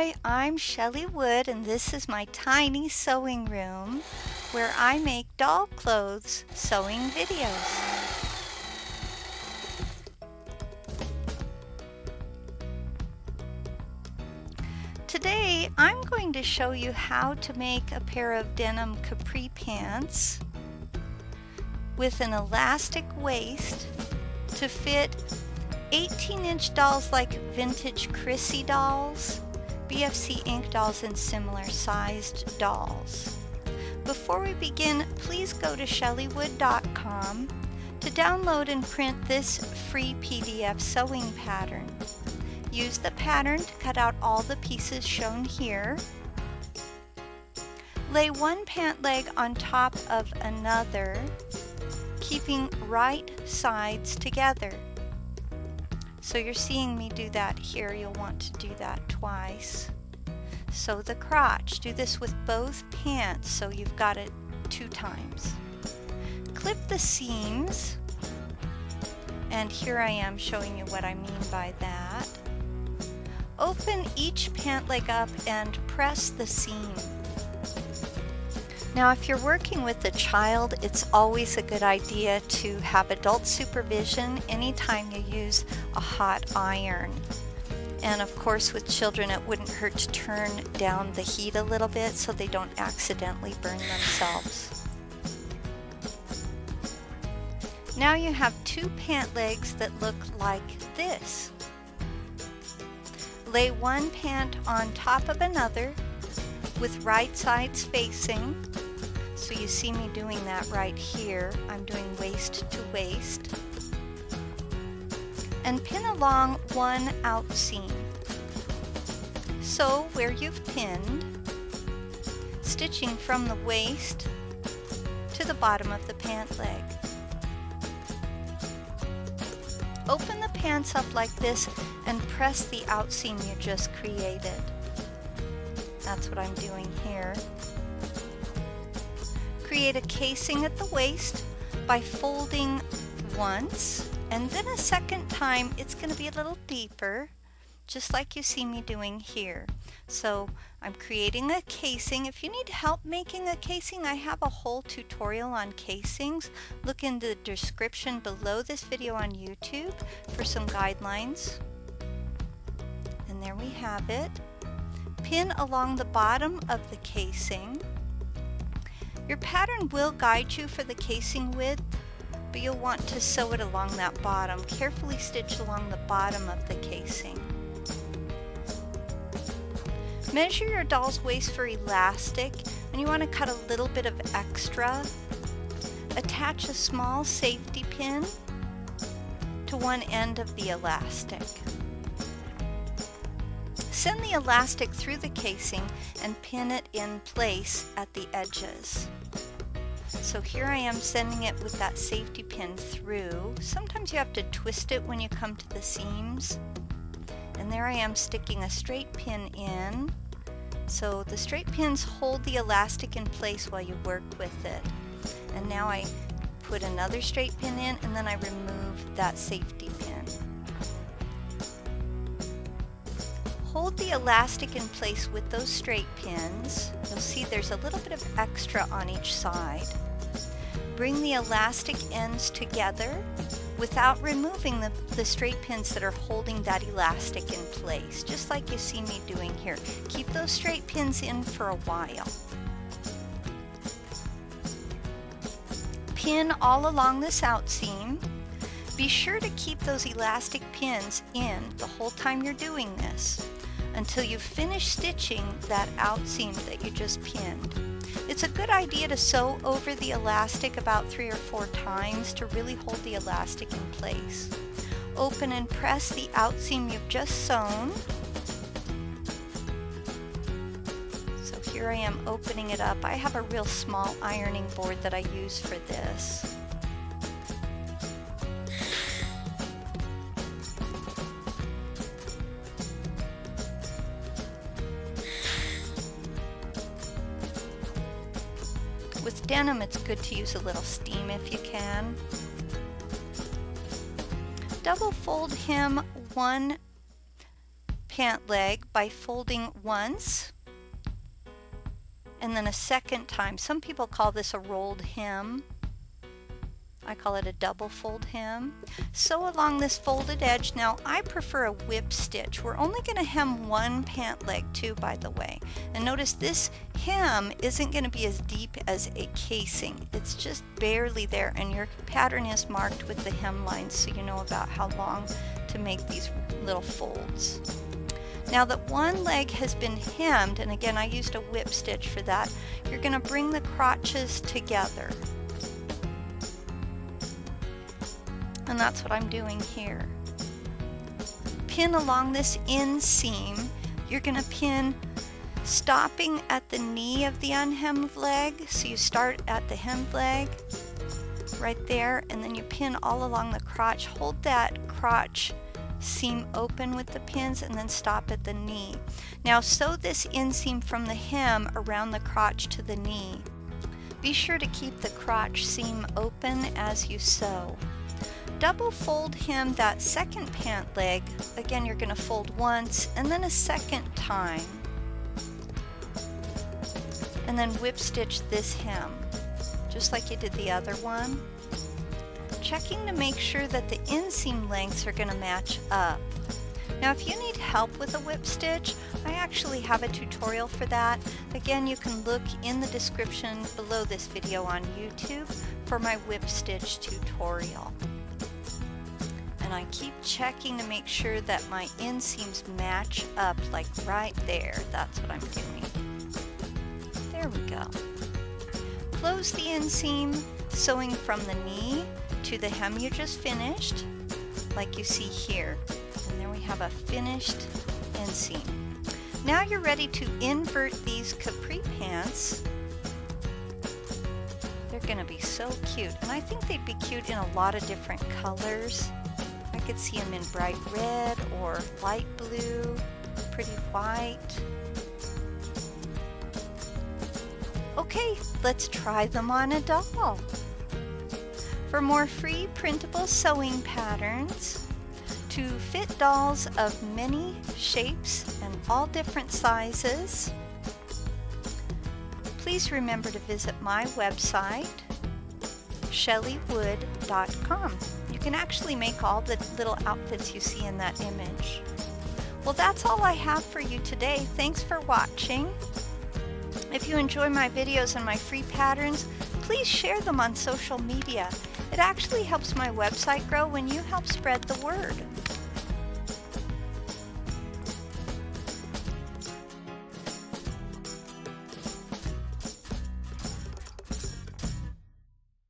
Hi, I'm Chelly Wood, and this is my tiny sewing room where I make doll clothes sewing videos. Today I'm going to show you how to make a pair of denim capri pants with an elastic waist to fit 18-inch dolls like vintage Crissy dolls, BFC ink dolls, and similar sized dolls. Before we begin, please go to chellywood.com to download and print this free PDF sewing pattern. Use the pattern to cut out all the pieces shown here. Lay one pant leg on top of another, keeping right sides together. So you're seeing me do that here. You'll want to do that twice. Sew the crotch. Do this with both pants, so you've got it 2 times. Clip the seams, and here I am showing you what I mean by that. Open each pant leg up and press the seam. Now, if you're working with a child, it's always a good idea to have adult supervision anytime you use a hot iron. And of course, with children, it wouldn't hurt to turn down the heat a little bit so they don't accidentally burn themselves. Now you have 2 pant legs that look like this. Lay one pant on top of another with right sides facing. So you see me doing that right here. I'm doing waist to waist. And pin along one outseam. So where you've pinned, stitching from the waist to the bottom of the pant leg. Open the pants up like this and press the outseam you just created. That's what I'm doing here. Create a casing at the waist by folding once, and then a second time it's going to be a little deeper, just like you see me doing here. So I'm creating a casing. If you need help making a casing, I have a whole tutorial on casings. Look in the description below this video on YouTube for some guidelines. And there we have it. Pin along the bottom of the casing. Your pattern will guide you for the casing width, but you'll want to sew it along that bottom. Carefully stitch along the bottom of the casing. Measure your doll's waist for elastic, and you want to cut a little bit of extra. Attach a small safety pin to one end of the elastic. Send the elastic through the casing and pin it in place at the edges. So here I am sending it with that safety pin through. Sometimes you have to twist it when you come to the seams. And there I am sticking a straight pin in. So the straight pins hold the elastic in place while you work with it. And now I put another straight pin in, and then I remove that safety pin. Hold the elastic in place with those straight pins. You'll see there's a little bit of extra on each side. Bring the elastic ends together without removing the straight pins that are holding that elastic in place, just like you see me doing here. Keep those straight pins in for a while. Pin all along this outseam. Be sure to keep those elastic pins in the whole time you're doing this, until you finish stitching that outseam that you just pinned. It's a good idea to sew over the elastic about 3 or 4 times to really hold the elastic in place. Open and press the outseam you've just sewn. So here I am opening it up. I have a real small ironing board that I use for this. With denim, it's good to use a little steam if you can. Double fold hem one pant leg by folding once and then a second time. Some people call this a rolled hem. I call it a double fold hem. Sew along this folded edge. Now I prefer a whip stitch. We're only going to hem one pant leg too, by the way. And notice this hem isn't going to be as deep as a casing. It's just barely there, and your pattern is marked with the hem lines so you know about how long to make these little folds. Now that one leg has been hemmed, and again I used a whip stitch for that, you're going to bring the crotches together. And that's what I'm doing here. Pin along this inseam. You're going to pin stopping at the knee of the unhemmed leg. So you start at the hemmed leg right there, and then you pin all along the crotch. Hold that crotch seam open with the pins and then stop at the knee. Now sew this inseam from the hem around the crotch to the knee. Be sure to keep the crotch seam open as you sew. Double fold hem that second pant leg. Again, you're going to fold once and then a second time. And then whip stitch this hem, just like you did the other one. Checking to make sure that the inseam lengths are going to match up. Now if you need help with a whip stitch, I actually have a tutorial for that. Again, you can look in the description below this video on YouTube for my whip stitch tutorial. And I keep checking to make sure that my inseams match up, like right there. That's what I'm doing. There we go. Close the inseam, sewing from the knee to the hem you just finished, like you see here. And there we have a finished inseam. Now you're ready to invert these capri pants. They're going to be so cute, and I think they'd be cute in a lot of different colors. I could see them in bright red or light blue, pretty white. Okay, let's try them on a doll. For more free printable sewing patterns to fit dolls of many shapes and all different sizes, please remember to visit my website, chellywood.com. You can actually make all the little outfits you see in that image. Well, that's all I have for you today. Thanks for watching. If you enjoy my videos and my free patterns, please share them on social media. It actually helps my website grow when you help spread the word.